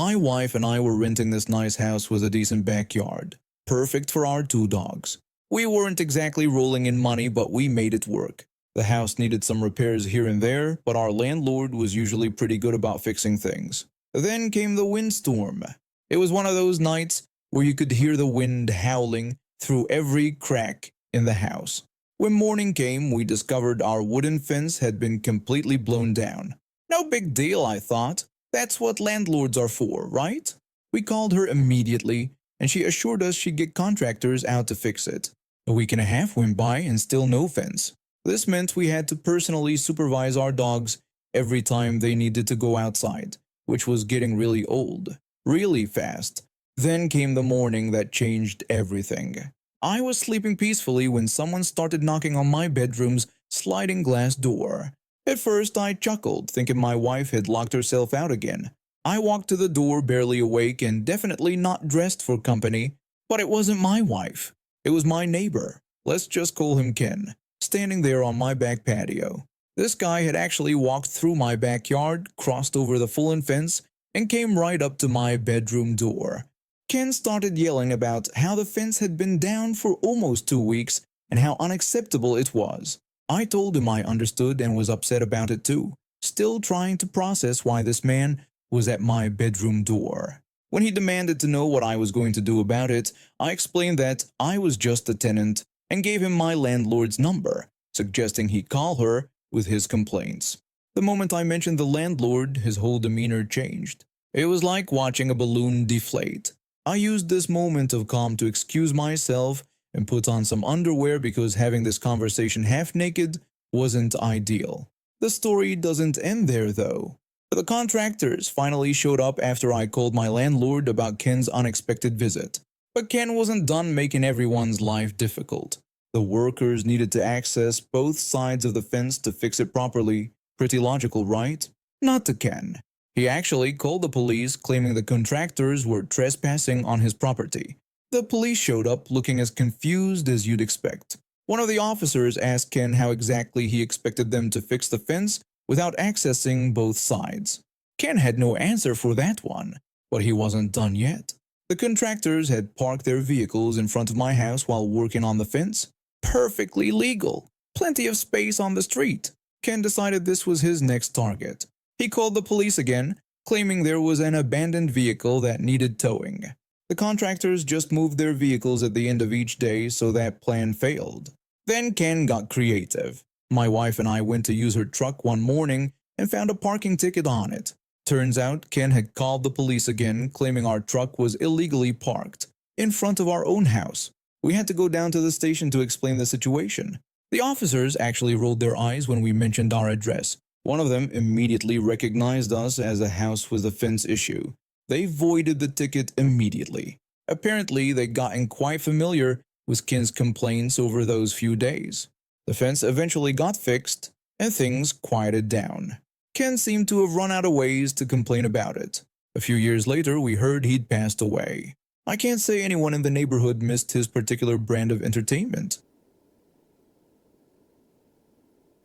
My wife and I were renting this nice house with a decent backyard, perfect for our two dogs. We weren't exactly rolling in money, but we made it work. The house needed some repairs here and there, but our landlord was usually pretty good about fixing things. Then came the windstorm. It was one of those nights where you could hear the wind howling through every crack in the house. When morning came, we discovered our wooden fence had been completely blown down. No big deal, I thought. That's what landlords are for, right? We called her immediately, and she assured us she'd get contractors out to fix it. A week and a half went by and still no fence. This meant we had to personally supervise our dogs every time they needed to go outside, which was getting really old, really fast. Then came the morning that changed everything. I was sleeping peacefully when someone started knocking on my bedroom's sliding glass door. At first I chuckled, thinking my wife had locked herself out again. I walked to the door barely awake and definitely not dressed for company, but it wasn't my wife. It was my neighbor. Let's just call him Ken, standing there on my back patio. This guy had actually walked through my backyard, crossed over the fallen fence, and came right up to my bedroom door. Ken started yelling about how the fence had been down for almost 2 weeks and how unacceptable it was. I told him I understood and was upset about it too, still trying to process why this man was at my bedroom door. When he demanded to know what I was going to do about it, I explained that I was just a tenant and gave him my landlord's number, suggesting he call her with his complaints. The moment I mentioned the landlord, his whole demeanor changed. It was like watching a balloon deflate. I used this moment of calm to excuse myself and put on some underwear because having this conversation half naked wasn't ideal. The story doesn't end there though. The contractors finally showed up after I called my landlord about Ken's unexpected visit. But Ken wasn't done making everyone's life difficult. The workers needed to access both sides of the fence to fix it properly. Pretty logical, right? Not to Ken. He actually called the police, claiming the contractors were trespassing on his property. The police showed up looking as confused as you'd expect. One of the officers asked Ken how exactly he expected them to fix the fence without accessing both sides. Ken had no answer for that one, but he wasn't done yet. The contractors had parked their vehicles in front of my house while working on the fence. Perfectly legal. Plenty of space on the street. Ken decided this was his next target. He called the police again, claiming there was an abandoned vehicle that needed towing. The contractors just moved their vehicles at the end of each day, so that plan failed. Then Ken got creative. My wife and I went to use her truck one morning and found a parking ticket on it. Turns out Ken had called the police again, claiming our truck was illegally parked in front of our own house. We had to go down to the station to explain the situation. The officers actually rolled their eyes when we mentioned our address. One of them immediately recognized us as a house with a fence issue. They voided the ticket immediately. Apparently, they'd gotten quite familiar with Ken's complaints over those few days. The fence eventually got fixed, and things quieted down. Ken seemed to have run out of ways to complain about it. A few years later, we heard he'd passed away. I can't say anyone in the neighborhood missed his particular brand of entertainment.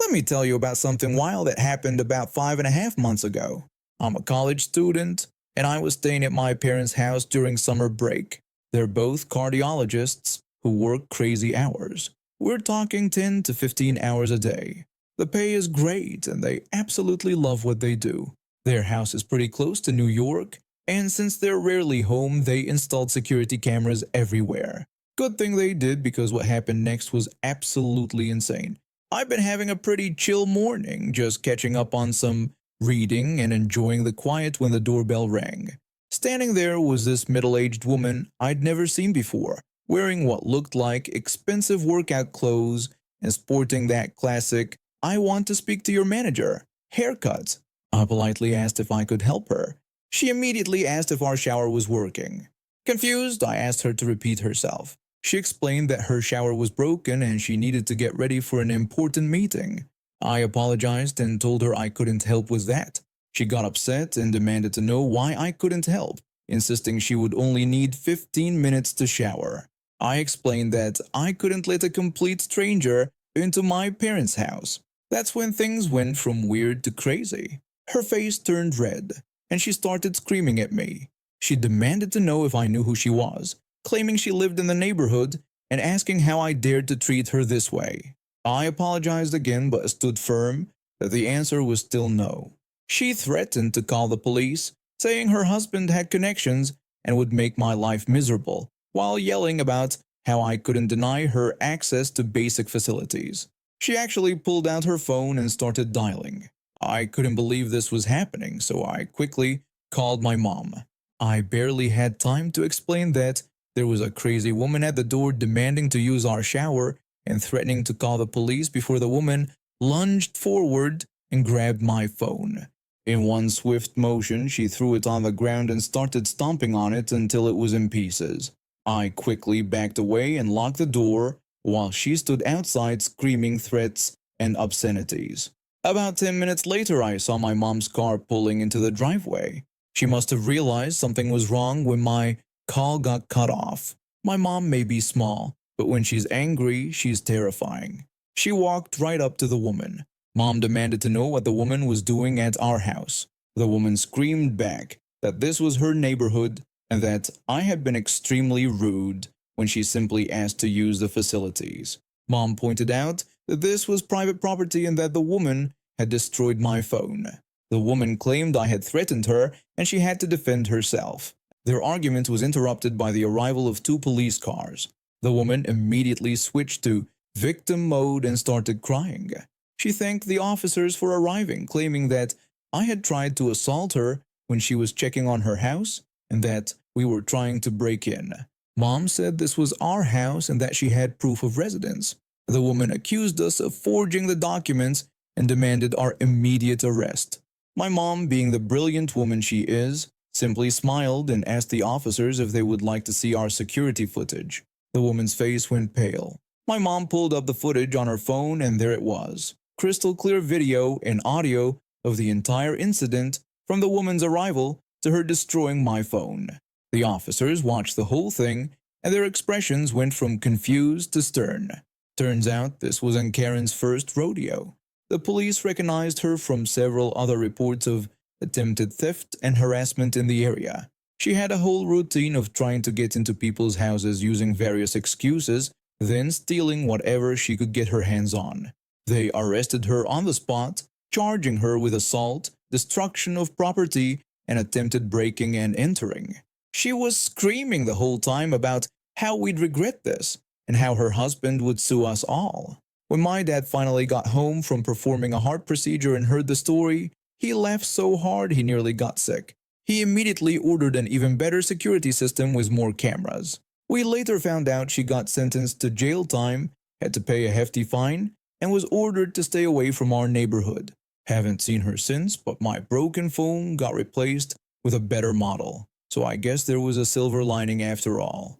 Let me tell you about something wild that happened about 5.5 months ago. I'm a college student, and I was staying at my parents' house during summer break. They're both cardiologists who work crazy hours. We're talking 10 to 15 hours a day. The pay is great, and they absolutely love what they do. Their house is pretty close to New York, and since they're rarely home, they installed security cameras everywhere. Good thing they did, because what happened next was absolutely insane. I've been having a pretty chill morning, just catching up on some reading and enjoying the quiet when the doorbell rang. Standing there was this middle-aged woman I'd never seen before, wearing what looked like expensive workout clothes and sporting that classic "I want to speak to your manager" haircut. I politely asked if I could help her. She immediately asked if our shower was working. Confused, I asked her to repeat herself. She explained that her shower was broken and she needed to get ready for an important meeting. I apologized and told her I couldn't help with that. She got upset and demanded to know why I couldn't help, insisting she would only need 15 minutes to shower. I explained that I couldn't let a complete stranger into my parents' house. That's when things went from weird to crazy. Her face turned red. and she started screaming at me. She demanded to know if I knew who she was, claiming she lived in the neighborhood and asking how I dared to treat her this way. I apologized again but stood firm that the answer was still no. She threatened to call the police, saying her husband had connections and would make my life miserable, while yelling about how I couldn't deny her access to basic facilities. She actually pulled out her phone and started dialing. I couldn't believe this was happening, so I quickly called my mom. I barely had time to explain that there was a crazy woman at the door demanding to use our shower and threatening to call the police before the woman lunged forward and grabbed my phone. In one swift motion, she threw it on the ground and started stomping on it until it was in pieces. I quickly backed away and locked the door while she stood outside screaming threats and obscenities. About 10 minutes later, I saw my mom's car pulling into the driveway. She must have realized something was wrong when my call got cut off. My mom may be small, but when she's angry, she's terrifying. She walked right up to the woman. Mom demanded to know what the woman was doing at our house. The woman screamed back that this was her neighborhood and that I had been extremely rude when she simply asked to use the facilities. Mom pointed out that this was private property and that the woman had destroyed my phone. The woman claimed I had threatened her and she had to defend herself. Their argument was interrupted by the arrival of 2 police cars. The woman immediately switched to victim mode and started crying. She thanked the officers for arriving, claiming that I had tried to assault her when she was checking on her house and that we were trying to break in. Mom said this was our house and that she had proof of residence. The woman accused us of forging the documents and demanded our immediate arrest. My mom, being the brilliant woman she is, simply smiled and asked the officers if they would like to see our security footage. The woman's face went pale. My mom pulled up the footage on her phone and there it was. Crystal clear video and audio of the entire incident from the woman's arrival to her destroying my phone. The officers watched the whole thing and their expressions went from confused to stern. Turns out this wasn't Karen's first rodeo. The police recognized her from several other reports of attempted theft and harassment in the area. She had a whole routine of trying to get into people's houses using various excuses, then stealing whatever she could get her hands on. They arrested her on the spot, charging her with assault, destruction of property, and attempted breaking and entering. She was screaming the whole time about how we'd regret this and how her husband would sue us all. When my dad finally got home from performing a heart procedure and heard the story, he laughed so hard he nearly got sick. He immediately ordered an even better security system with more cameras. We later found out she got sentenced to jail time, had to pay a hefty fine, and was ordered to stay away from our neighborhood. Haven't seen her since, but my broken phone got replaced with a better model. So I guess there was a silver lining after all.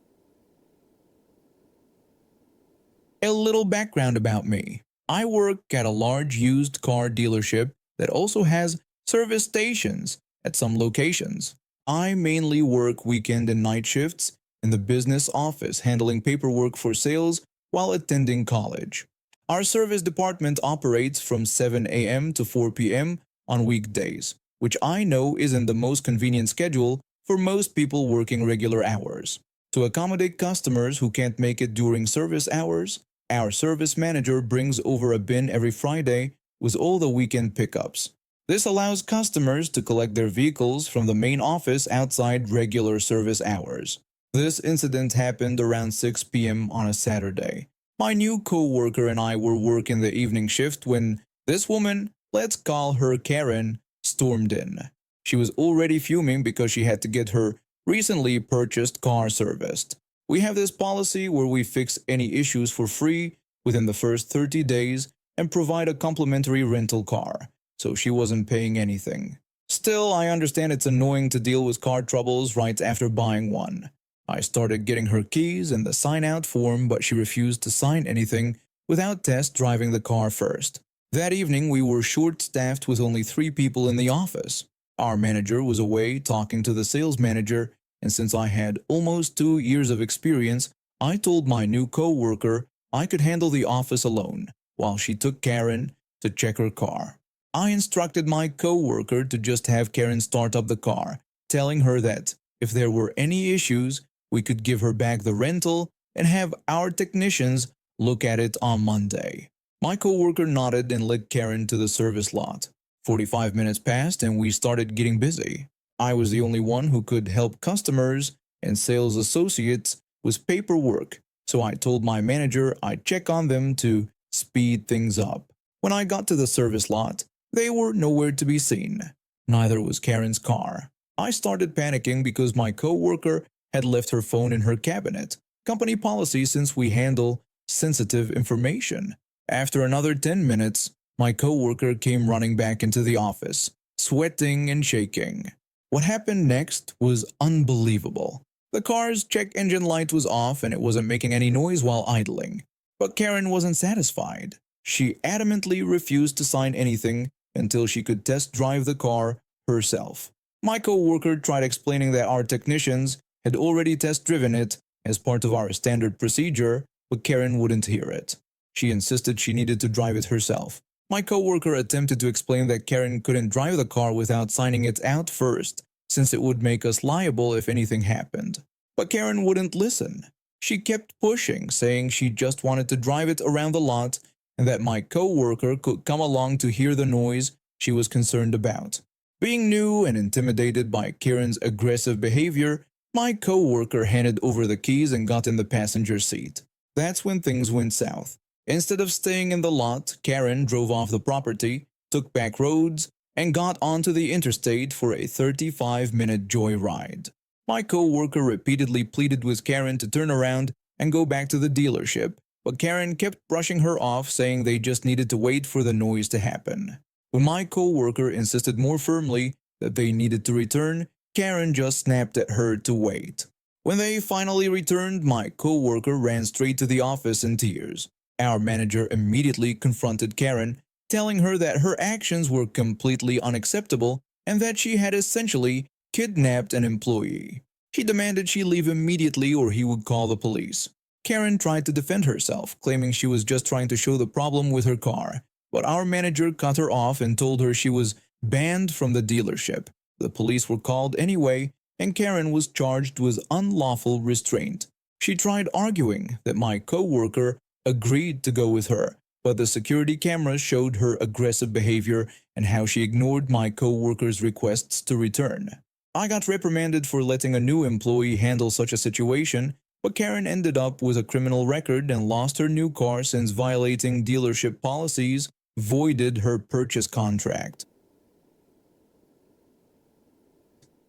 A little background about me. I work at a large used car dealership that also has service stations at some locations. I mainly work weekend and night shifts in the business office handling paperwork for sales while attending college. Our service department operates from 7 a.m. to 4 p.m. on weekdays, which I know isn't the most convenient schedule for most people working regular hours. To accommodate customers who can't make it during service hours, our service manager brings over a bin every Friday with all the weekend pickups. This allows customers to collect their vehicles from the main office outside regular service hours. This incident happened around 6 p.m. on a Saturday. My new co-worker and I were working the evening shift when this woman, let's call her Karen, stormed in. She was already fuming because she had to get her recently purchased car serviced. We have this policy where we fix any issues for free within the first 30 days and provide a complimentary rental car, so she wasn't paying anything. Still, I understand it's annoying to deal with car troubles right after buying one. I started getting her keys and the sign-out form, but she refused to sign anything without test driving the car first. That evening, we were short-staffed with only 3 people in the office. Our manager was away talking to the sales manager, and since I had almost 2 years of experience, I told my new co-worker I could handle the office alone, while she took Karen to check her car. I instructed my co-worker to just have Karen start up the car, telling her that if there were any issues, we could give her back the rental and have our technicians look at it on Monday. My coworker nodded and led Karen to the service lot. 45 minutes passed and we started getting busy. I was the only one who could help customers and sales associates with paperwork, so I told my manager I'd check on them to speed things up. When I got to the service lot, they were nowhere to be seen. Neither was Karen's car. I started panicking because my coworker had left her phone in her cabinet. Company policy since we handle sensitive information. After another 10 minutes, my coworker came running back into the office, sweating and shaking. What happened next was unbelievable. The car's check engine light was off and it wasn't making any noise while idling. But Karen wasn't satisfied. She adamantly refused to sign anything until she could test drive the car herself. My coworker tried explaining that our technicians had already test driven it as part of our standard procedure, but Karen wouldn't hear it. She insisted she needed to drive it herself. My coworker attempted to explain that Karen couldn't drive the car without signing it out first, since it would make us liable if anything happened. But Karen wouldn't listen. She kept pushing, saying she just wanted to drive it around the lot and that my coworker could come along to hear the noise she was concerned about. Being new and intimidated by Karen's aggressive behavior, my coworker handed over the keys and got in the passenger seat. That's when things went south. Instead of staying in the lot, Karen drove off the property, took back roads, and got onto the interstate for a 35-minute joyride. My coworker repeatedly pleaded with Karen to turn around and go back to the dealership, but Karen kept brushing her off, saying they just needed to wait for the noise to happen. When my coworker insisted more firmly that they needed to return, Karen just snapped at her to wait. When they finally returned, my coworker ran straight to the office in tears. Our manager immediately confronted Karen, telling her that her actions were completely unacceptable and that she had essentially kidnapped an employee. He demanded she leave immediately or he would call the police. Karen tried to defend herself, claiming she was just trying to show the problem with her car, but our manager cut her off and told her she was banned from the dealership. The police were called anyway, and Karen was charged with unlawful restraint. She tried arguing that my coworker agreed to go with her, but the security cameras showed her aggressive behavior and how she ignored my coworker's requests to return. I got reprimanded for letting a new employee handle such a situation, but Karen ended up with a criminal record and lost her new car since violating dealership policies voided her purchase contract.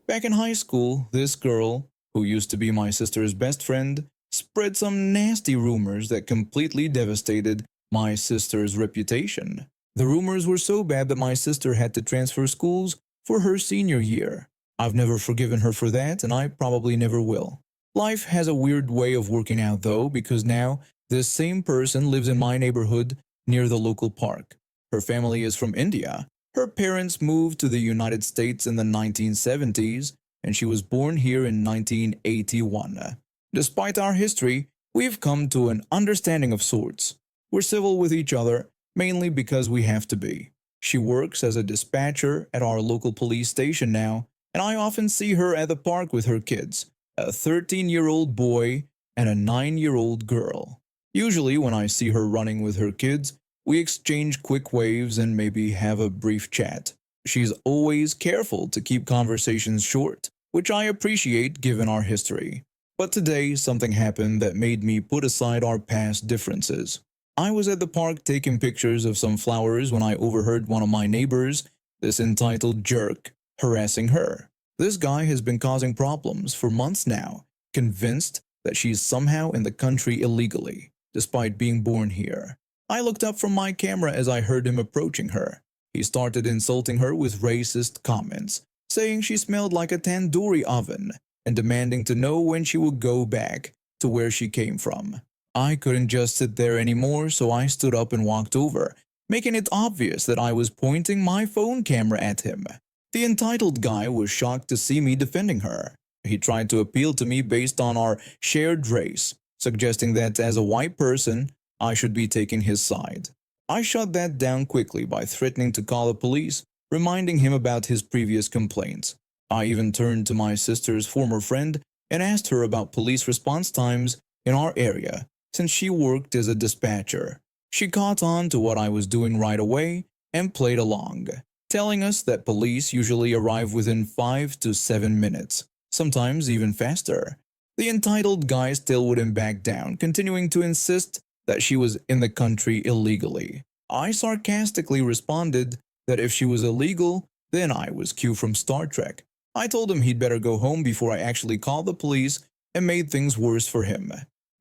Back in high school, this girl, who used to be my sister's best friend, spread some nasty rumors that completely devastated my sister's reputation. The rumors were so bad that my sister had to transfer schools for her senior year. I've never forgiven her for that, and I probably never will. Life has a weird way of working out though, because now this same person lives in my neighborhood near the local park. Her family is from India. Her parents moved to the United States in the 1970s, and she was born here in 1981. Despite our history, we've come to an understanding of sorts. We're civil with each other, mainly because we have to be. She works as a dispatcher at our local police station now, and I often see her at the park with her kids, a 13-year-old boy and a 9-year-old girl. Usually when I see her running with her kids, we exchange quick waves and maybe have a brief chat. She's always careful to keep conversations short, which I appreciate given our history. But today, something happened that made me put aside our past differences. I was at the park taking pictures of some flowers when I overheard one of my neighbors, this entitled jerk, harassing her. This guy has been causing problems for months now, convinced that she's somehow in the country illegally, despite being born here. I looked up from my camera as I heard him approaching her. He started insulting her with racist comments, saying she smelled like a tandoori oven, and demanding to know when she would go back to where she came from. I couldn't just sit there anymore, so I stood up and walked over, making it obvious that I was pointing my phone camera at him. The entitled guy was shocked to see me defending her. He tried to appeal to me based on our shared race, suggesting that as a white person, I should be taking his side. I shut that down quickly by threatening to call the police, reminding him about his previous complaints. I even turned to my sister's former friend and asked her about police response times in our area, since she worked as a dispatcher. She caught on to what I was doing right away and played along, telling us that police usually arrive within 5 to 7 minutes, sometimes even faster. The entitled guy still wouldn't back down, continuing to insist that she was in the country illegally. I sarcastically responded that if she was illegal, then I was Q from Star Trek. I told him he'd better go home before I actually called the police and made things worse for him.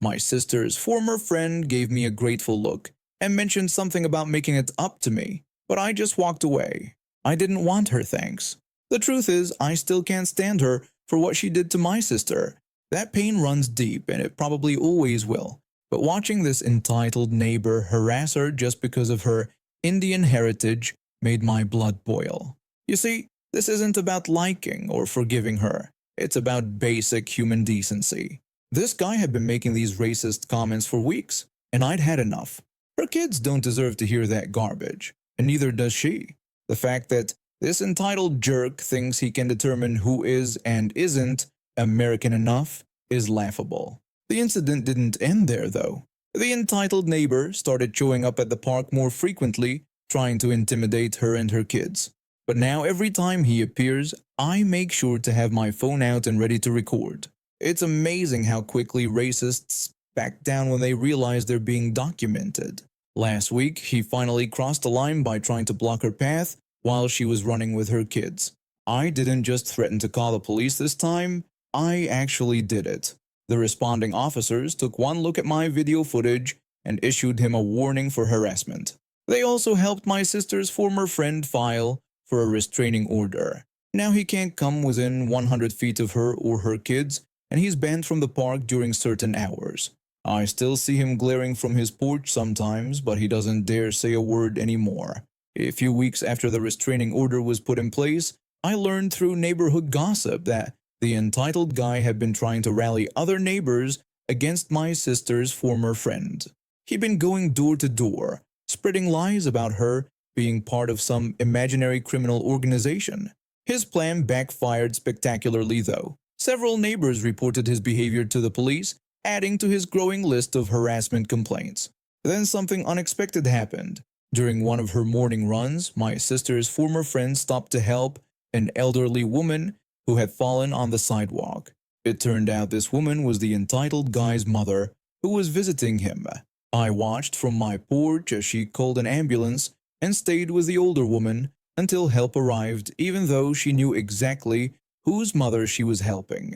My sister's former friend gave me a grateful look and mentioned something about making it up to me, but I just walked away. I didn't want her thanks. The truth is, I still can't stand her for what she did to my sister. That pain runs deep, and it probably always will. But watching this entitled neighbor harass her just because of her Indian heritage made my blood boil. You see, this isn't about liking or forgiving her. It's about basic human decency. This guy had been making these racist comments for weeks, and I'd had enough. Her kids don't deserve to hear that garbage, and neither does she. The fact that this entitled jerk thinks he can determine who is and isn't American enough is laughable. The incident didn't end there, though. The entitled neighbor started showing up at the park more frequently, trying to intimidate her and her kids. But now every time he appears, I make sure to have my phone out and ready to record. It's amazing how quickly racists back down when they realize they're being documented. Last week, he finally crossed the line by trying to block her path while she was running with her kids. I didn't just threaten to call the police this time, I actually did it. The responding officers took one look at my video footage and issued him a warning for harassment. They also helped my sister's former friend file for a restraining order. Now he can't come within 100 feet of her or her kids, and he's banned from the park during certain hours. I still see him glaring from his porch sometimes, but he doesn't dare say a word anymore. A few weeks after the restraining order was put in place, I learned through neighborhood gossip that the entitled guy had been trying to rally other neighbors against my sister's former friend. He'd been going door to door, spreading lies about her being part of some imaginary criminal organization. His plan backfired spectacularly, though. Several neighbors reported his behavior to the police, adding to his growing list of harassment complaints. Then something unexpected happened. During one of her morning runs, my sister's former friend stopped to help an elderly woman who had fallen on the sidewalk. It turned out this woman was the entitled guy's mother, who was visiting him. I watched from my porch as she called an ambulance and stayed with the older woman until help arrived, even though she knew exactly whose mother she was helping.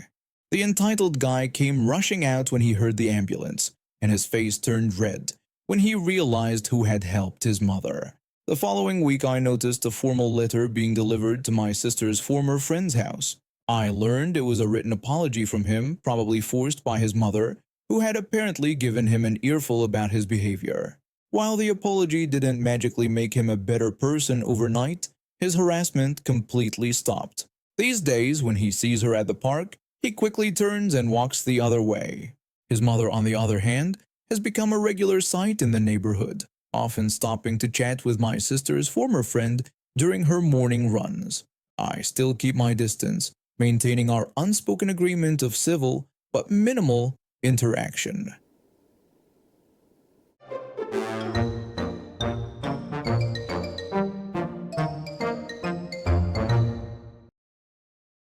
The entitled guy came rushing out when he heard the ambulance, and his face turned red when he realized who had helped his mother. The following week, I noticed a formal letter being delivered to my sister's former friend's house. I learned it was a written apology from him, probably forced by his mother, who had apparently given him an earful about his behavior. While the apology didn't magically make him a better person overnight, his harassment completely stopped. These days, when he sees her at the park, he quickly turns and walks the other way. His mother, on the other hand, has become a regular sight in the neighborhood, often stopping to chat with my sister's former friend during her morning runs. I still keep my distance, maintaining our unspoken agreement of civil but minimal interaction.